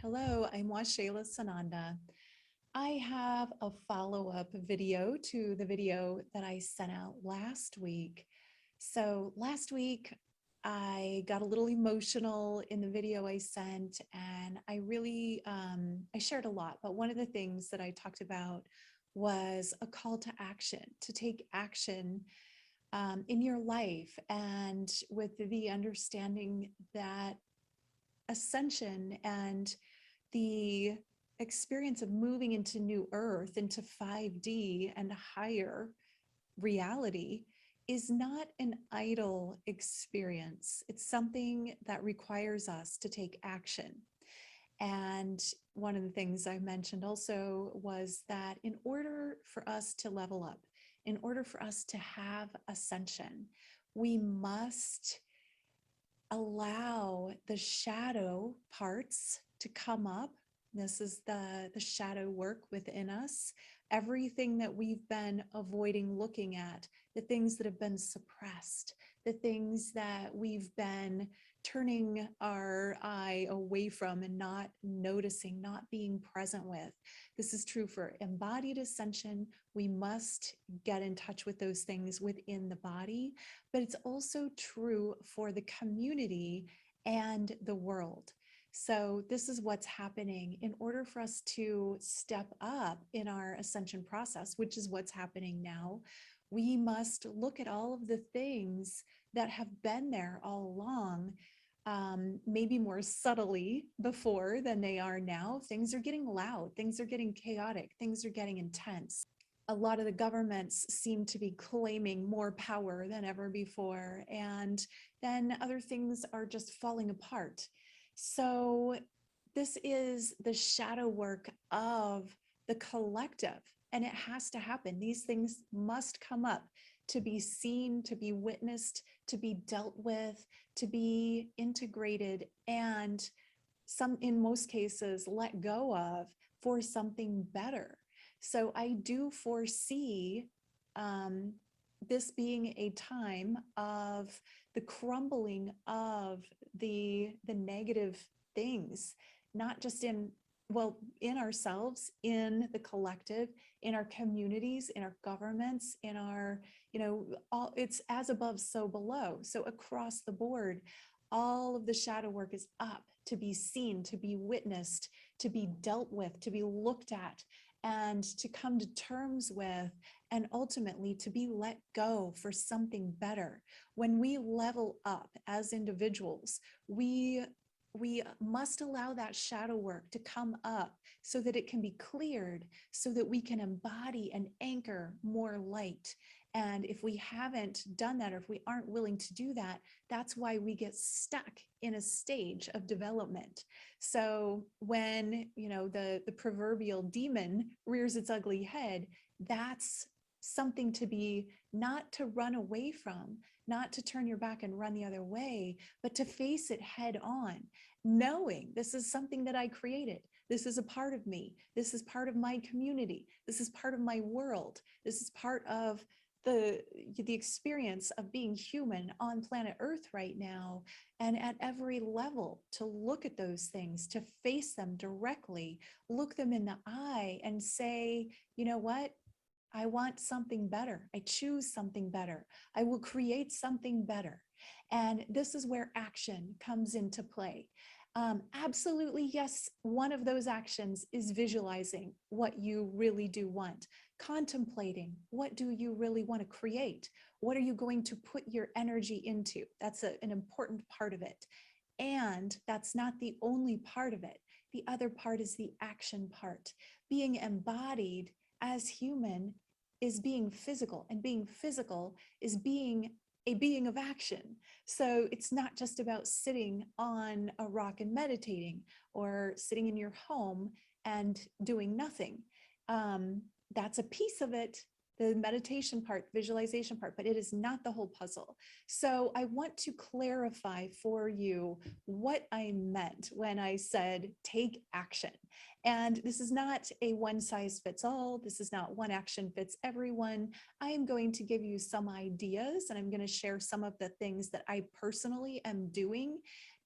Hello, I'm Waxela Sananda. I have a follow-up video to the video that I sent out last week. So last week, I got a little emotional in the video I sent, and I really, I shared a lot, but one of the things that I talked about was a call to action, to take action in your life, and with the understanding that ascension and the experience of moving into new earth, into 5D and higher reality is not an idle experience. It's something that requires us to take action. And one of the things I mentioned also was that in order for us to level up, in order for us to have ascension, we must allow the shadow parts to come up. This is the shadow work within us. Everything that we've been avoiding looking at, the things that have been suppressed, the things that we've been turning our eye away from and not noticing, not being present with. This is true for embodied ascension. We must get in touch with those things within the body, but it's also true for the community and the world. So this is what's happening in order for us to step up in our ascension process, which is what's happening now. We must look at all of the things that have been there all along, maybe more subtly before than they are now. Things are getting loud, things are getting chaotic, things are getting intense. A lot of the governments seem to be claiming more power than ever before, and then other things are just falling apart. So this is the shadow work of the collective, and it has to happen. These things must come up to be seen, to be witnessed, to be dealt with, to be integrated, and in most cases, let go of for something better. So I do foresee this being a time of the crumbling of the negative things, not just in ourselves, in the collective, in our communities, in our governments, in our, all, it's as above, so below. So across the board, all of the shadow work is up to be seen, to be witnessed, to be dealt with, to be looked at, and to come to terms with, and ultimately to be let go for something better. When we level up as individuals, we must allow that shadow work to come up so that it can be cleared, so that we can embody and anchor more light. And if we haven't done that, or if we aren't willing to do that, that's why we get stuck in a stage of development. So when, the proverbial demon rears its ugly head, that's something to be, not to run away from, not to turn your back and run the other way, but to face it head on, knowing this is something that I created. This is a part of me. This is part of my community. This is part of my world. This is part of the experience of being human on planet Earth right now. And at every level, to look at those things, to face them directly, look them in the eye and say, you know what? I want something better. I choose something better. I will create something better. And this is where action comes into play. Absolutely, yes, one of those actions is visualizing what you really do want, contemplating what do you really want to create, what are you going to put your energy into. That's an important part of it. And that's not the only part of it. The other part is the action part. Being embodied as human is being physical, and being physical is being a being of action. So it's not just about sitting on a rock and meditating, or sitting in your home and doing nothing. That's a piece of it, the meditation part, visualization part, but it is not the whole puzzle. So I want to clarify for you what I meant when I said take action. And this is not a one size fits all. This is not one action fits everyone. I am going to give you some ideas, and I'm going to share some of the things that I personally am doing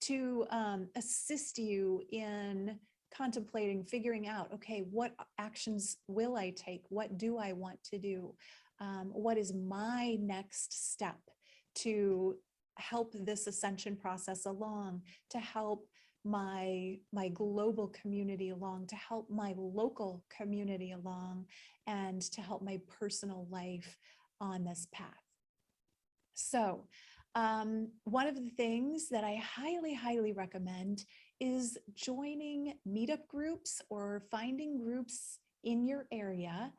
to assist you in contemplating, figuring out, okay, what actions will I take? What do I want to do? What is my next step to help this ascension process along, to help my global community along, to help my local community along, and to help my personal life on this path. So one of the things that I highly, highly recommend is joining meetup groups or finding groups in your area.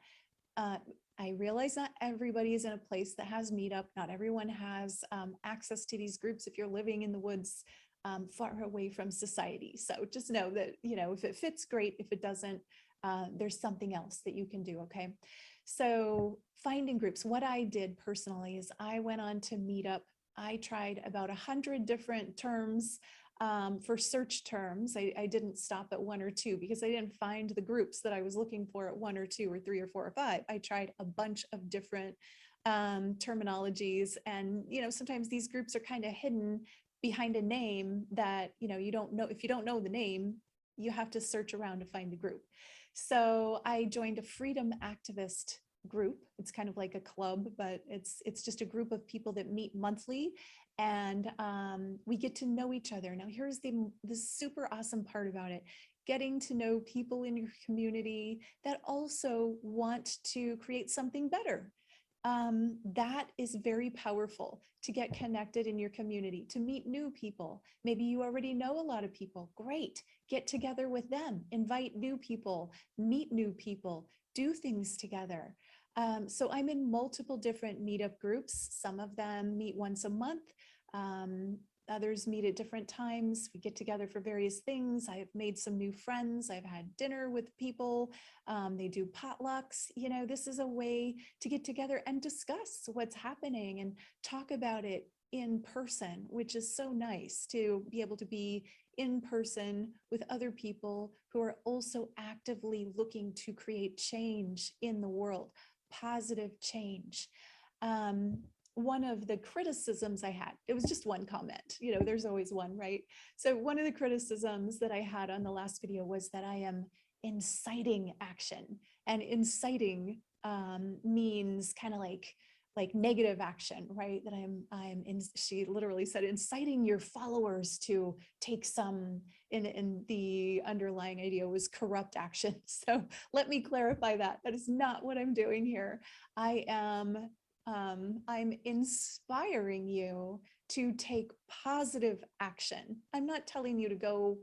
I realize not everybody is in a place that has Meetup. Not everyone has access to these groups if you're living in the woods far away from society. So just know that, you know, if it fits, great. If it doesn't, there's something else that you can do, okay? So finding groups, what I did personally is I went on to Meetup. I tried about 100 different terms for search terms. I didn't stop at one or two because I didn't find the groups that I was looking for at one or two or three or four or five. I tried a bunch of different terminologies, and you know, sometimes these groups are kind of hidden behind a name that, you know, you don't know. If you don't know the name, you have to search around to find the group. So I joined a freedom activist group. It's kind of like a club, but it's just a group of people that meet monthly, and we get to know each other. Now, here's the super awesome part about it: getting to know people in your community that also want to create something better. That is very powerful, to get connected in your community, to meet new people. Maybe you already know a lot of people. Great. Get together with them, invite new people, meet new people, do things together. So I'm in multiple different meetup groups. Some of them meet once a month. Others meet at different times. We get together for various things. I have made some new friends. I've had dinner with people. They do potlucks. You know, this is a way to get together and discuss what's happening and talk about it in person, which is so nice to be able to be in person with other people who are also actively looking to create change in the world, positive change. One of the criticisms I had, it was just one comment, you know, there's always one, right? So one of the criticisms that I had on the last video was that I am inciting action, and inciting means kind of like negative action, right? That she literally said, inciting your followers to take some, and the underlying idea was corrupt action. So let me clarify that. That is not what I'm doing here. I'm inspiring you to take positive action. I'm not telling you to go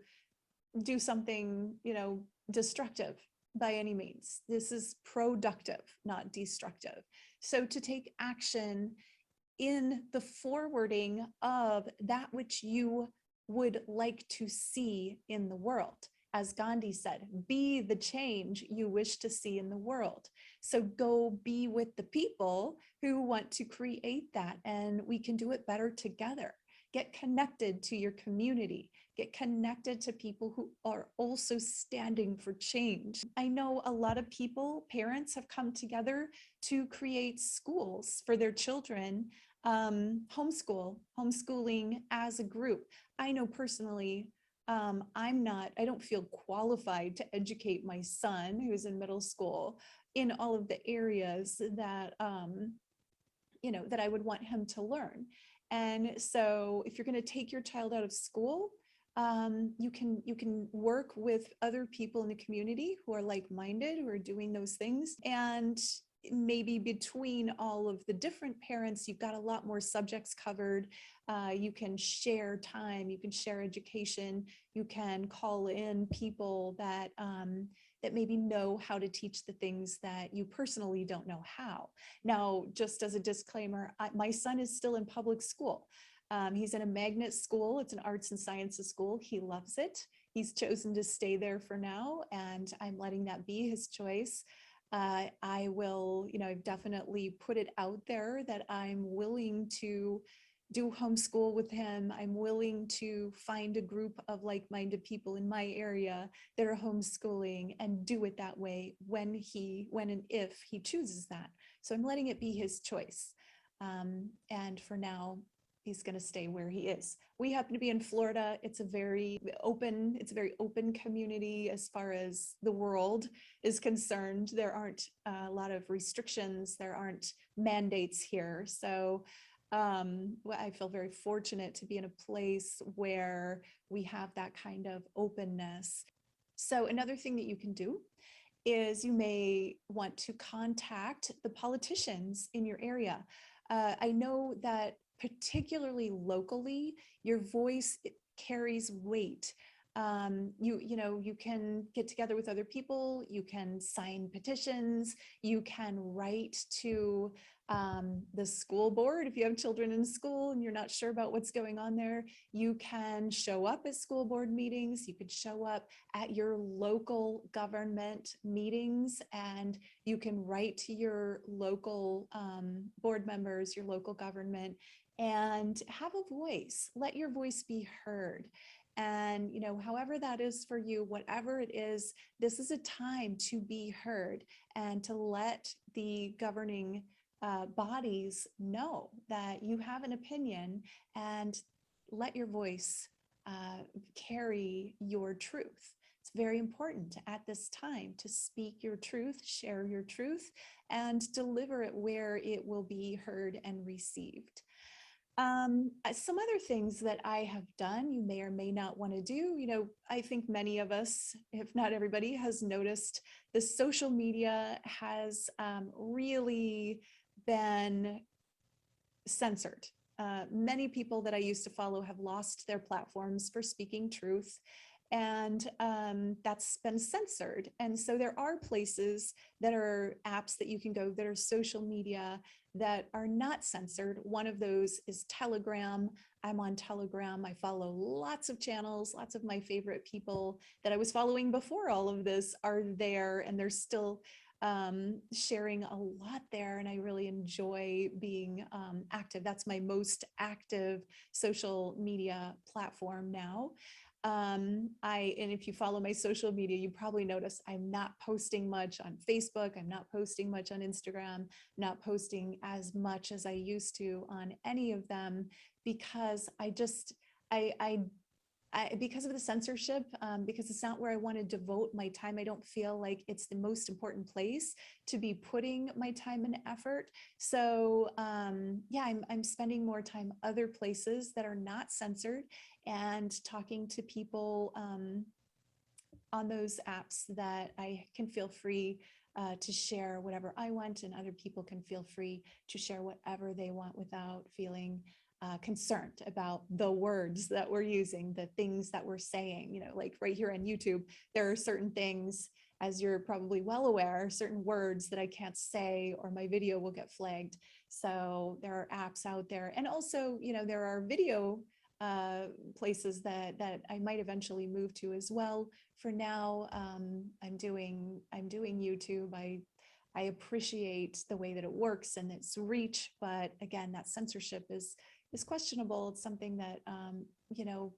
do something, you know, destructive by any means. This is productive, not destructive. So to take action in the forwarding of that which you would like to see in the world. As Gandhi said, be the change you wish to see in the world. So go be with the people who want to create that, and we can do it better together. Get connected to your community. Get connected to people who are also standing for change. I know a lot of people, parents, have come together to create schools for their children, homeschooling as a group. I know personally, I don't feel qualified to educate my son, who's in middle school, in all of the areas that, you know, that I would want him to learn. And so if you're going to take your child out of school, you can work with other people in the community who are like-minded, who are doing those things. And maybe between all of the different parents, you've got a lot more subjects covered. You can share time, you can share education, you can call in people that that maybe know how to teach the things that you personally don't know how. Now, just as a disclaimer, my son is still in public school. He's in a magnet school. It's an arts and sciences school. He loves it. He's chosen to stay there for now, and I'm letting that be his choice. I will, you know, I've definitely put it out there that I'm willing to do homeschool with him. I'm willing to find a group of like-minded people in my area that are homeschooling and do it that way when and if he chooses that. So I'm letting it be his choice. And for now, he's going to stay where he is. We happen to be in Florida. It's a very open community as far as the world is concerned. There aren't a lot of restrictions. There aren't mandates here. So I feel very fortunate to be in a place where we have that kind of openness. So another thing that you can do is you may want to contact the politicians in your area. I know that particularly locally, your voice carries weight. You can get together with other people, you can sign petitions, you can write to the school board if you have children in school and you're not sure about what's going on there. You can show up at school board meetings, you could show up at your local government meetings, and you can write to your local board members, your local government, and have a voice. Let your voice be heard. And, however that is for you, whatever it is, this is a time to be heard and to let the governing bodies know that you have an opinion, and let your voice carry your truth. It's very important at this time to speak your truth, share your truth, and deliver it where it will be heard and received. Some other things that I have done, you may or may not want to do. I think many of us, if not everybody, has noticed the social media has really been censored. Many people that I used to follow have lost their platforms for speaking truth, and that's been censored. And so there are places that are apps that you can go that are social media that are not censored. One of those is Telegram. I'm on Telegram. I follow lots of channels. Lots of my favorite people that I was following before all of this are there, and they're still sharing a lot there, and I really enjoy being active. That's my most active social media platform now. And if you follow my social media, you probably notice I'm not posting much on Facebook. I'm not posting much on Instagram, not posting as much as I used to on any of them, because because of the censorship, because it's not where I want to devote my time. I don't feel like it's the most important place to be putting my time and effort. So I'm spending more time other places that are not censored, and talking to people on those apps that I can feel free to share whatever I want, and other people can feel free to share whatever they want without feeling concerned about the words that we're using, the things that we're saying. Like right here on YouTube, there are certain things, as you're probably well aware, certain words that I can't say or my video will get flagged. So there are apps out there. And also, there are video places that I might eventually move to as well. For now, I'm doing YouTube. I appreciate the way that it works and its reach, but again, that censorship is questionable. It's something that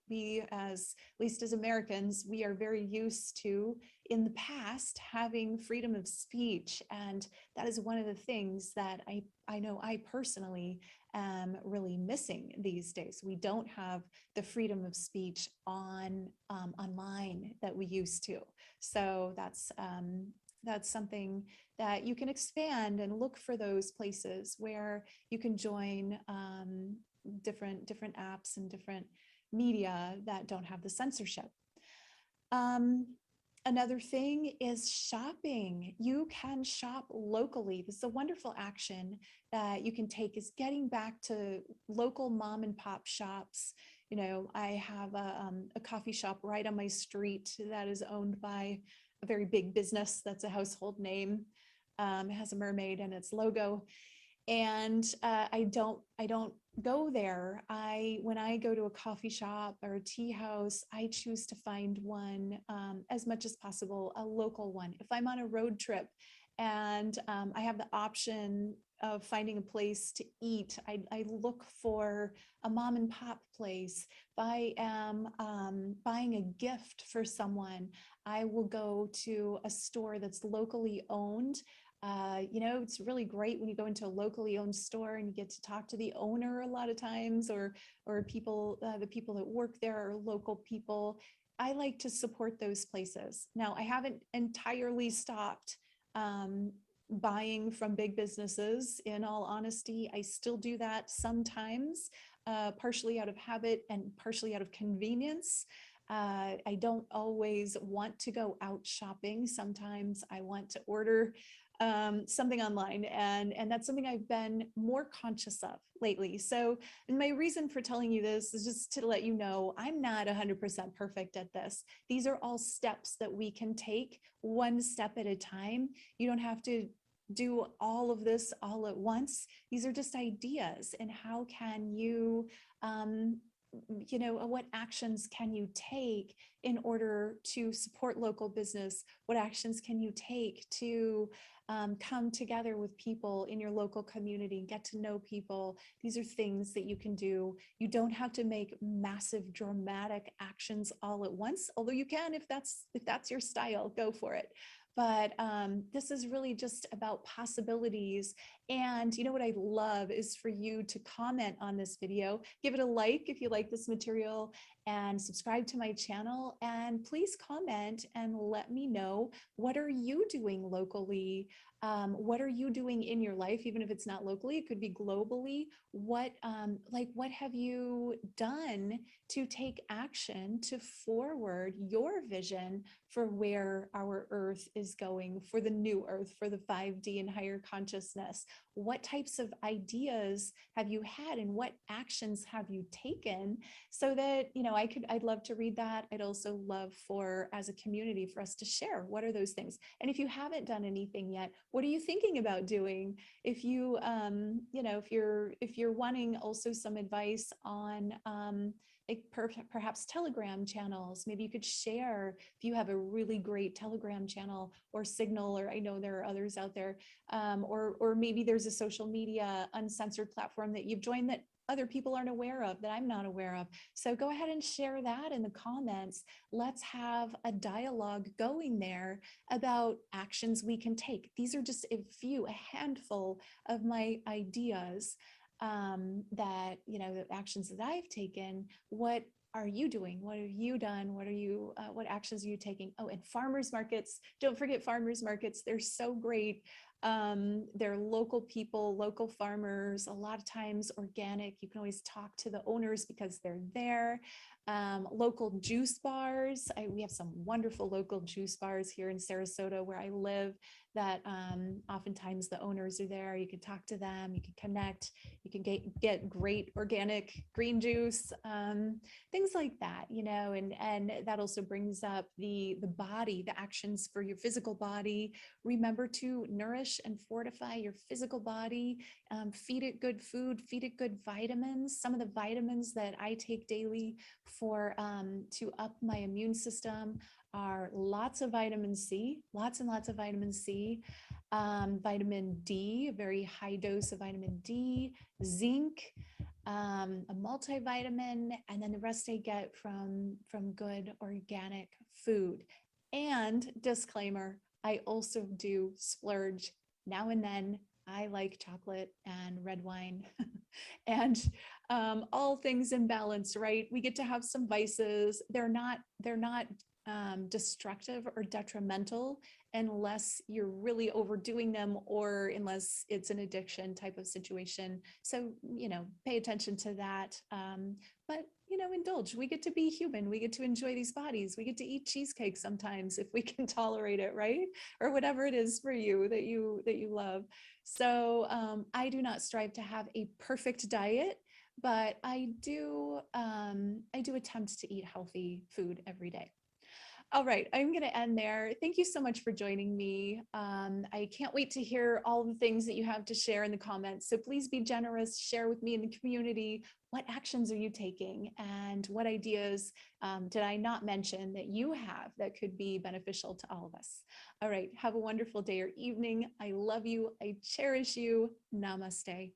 we, as at least as Americans, we are very used to in the past having freedom of speech, and that is one of the things that I know I personally am really missing these days. We don't have the freedom of speech online that we used to. So that's something that you can expand and look for those places where you can join different apps and different media that don't have the censorship. Another thing is shopping. You can shop locally. This is a wonderful action that you can take, is getting back to local mom and pop shops. I have a coffee shop right on my street that is owned by a very big business that's a household name. It has a mermaid in its logo. And I don't go there. When I go to a coffee shop or a tea house, I choose to find one as much as possible, a local one. If I'm on a road trip and I have the option of finding a place to eat, I look for a mom and pop place. If I am buying a gift for someone, I will go to a store that's locally owned. It's really great when you go into a locally owned store and you get to talk to the owner a lot of times, or people, the people that work there are local people. I like to support those places. Now, I haven't entirely stopped buying from big businesses. In all honesty, I still do that sometimes, partially out of habit and partially out of convenience. I don't always want to go out shopping. Sometimes I want to order something online, and that's something I've been more conscious of lately. So, and my reason for telling you this is just to let you know I'm not 100% perfect at this. These are all steps that we can take one step at a time. You don't have to do all of this all at once. These are just ideas, and how can you what actions can you take in order to support local business? What actions can you take to come together with people in your local community and get to know people? These are things that you can do. You don't have to make massive dramatic actions all at once, although you can if that's your style, go for it. But this is really just about possibilities. And you know what I love is for you to comment on this video, give it a like if you like this material, and subscribe to my channel. And please comment and let me know, what are you doing locally? What are you doing in your life, even if it's not locally, it could be globally. What have you done to take action to forward your vision for where our Earth is going, for the new Earth, for the 5D and higher consciousness? What types of ideas have you had, and what actions have you taken? So that, I'd love to read that. I'd also love for, as a community, for us to share what are those things. And if you haven't done anything yet, what are you thinking about doing? If you, if you're wanting also some advice on, perhaps Telegram channels, maybe you could share if you have a really great Telegram channel or Signal, or I know there are others out there, or maybe there's a social media uncensored platform that you've joined that other people aren't aware of, that I'm not aware of. So go ahead and share that in the comments. Let's have a dialogue going there about actions we can take. These are just a handful of my ideas, the actions that I've taken. What are you doing? What have you done? What actions are you taking? Oh, and farmers markets. Don't forget farmers markets. They're so great. They're local people, local farmers, a lot of times organic. You can always talk to the owners because they're there. Local juice bars. We have some wonderful local juice bars here in Sarasota where I live, that oftentimes the owners are there. You can talk to them, you can connect, you can get great organic green juice, things like that, and that also brings up the body, the actions for your physical body. Remember to nourish and fortify your physical body. Feed it good food, feed it good vitamins. Some of the vitamins that I take daily for to up my immune system are lots of vitamin C, lots and lots of vitamin C, vitamin D, a very high dose of vitamin D, zinc, a multivitamin, and then the rest I get from good organic food. And disclaimer, I also do splurge now and then. I like chocolate and red wine and all things in balance, right? We get to have some vices. They're not destructive or detrimental unless you're really overdoing them, or unless it's an addiction type of situation. So, pay attention to that. But, indulge. We get to be human. We get to enjoy these bodies. We get to eat cheesecake sometimes if we can tolerate it, right? Or whatever it is for you that you love. So I do not strive to have a perfect diet, but I do attempt to eat healthy food every day. All right, I'm going to end there. Thank you so much for joining me. I can't wait to hear all the things that you have to share in the comments. So please be generous, share with me in the community. What actions are you taking, and what ideas did I not mention that you have that could be beneficial to all of us? All right, have a wonderful day or evening. I love you. I cherish you. Namaste.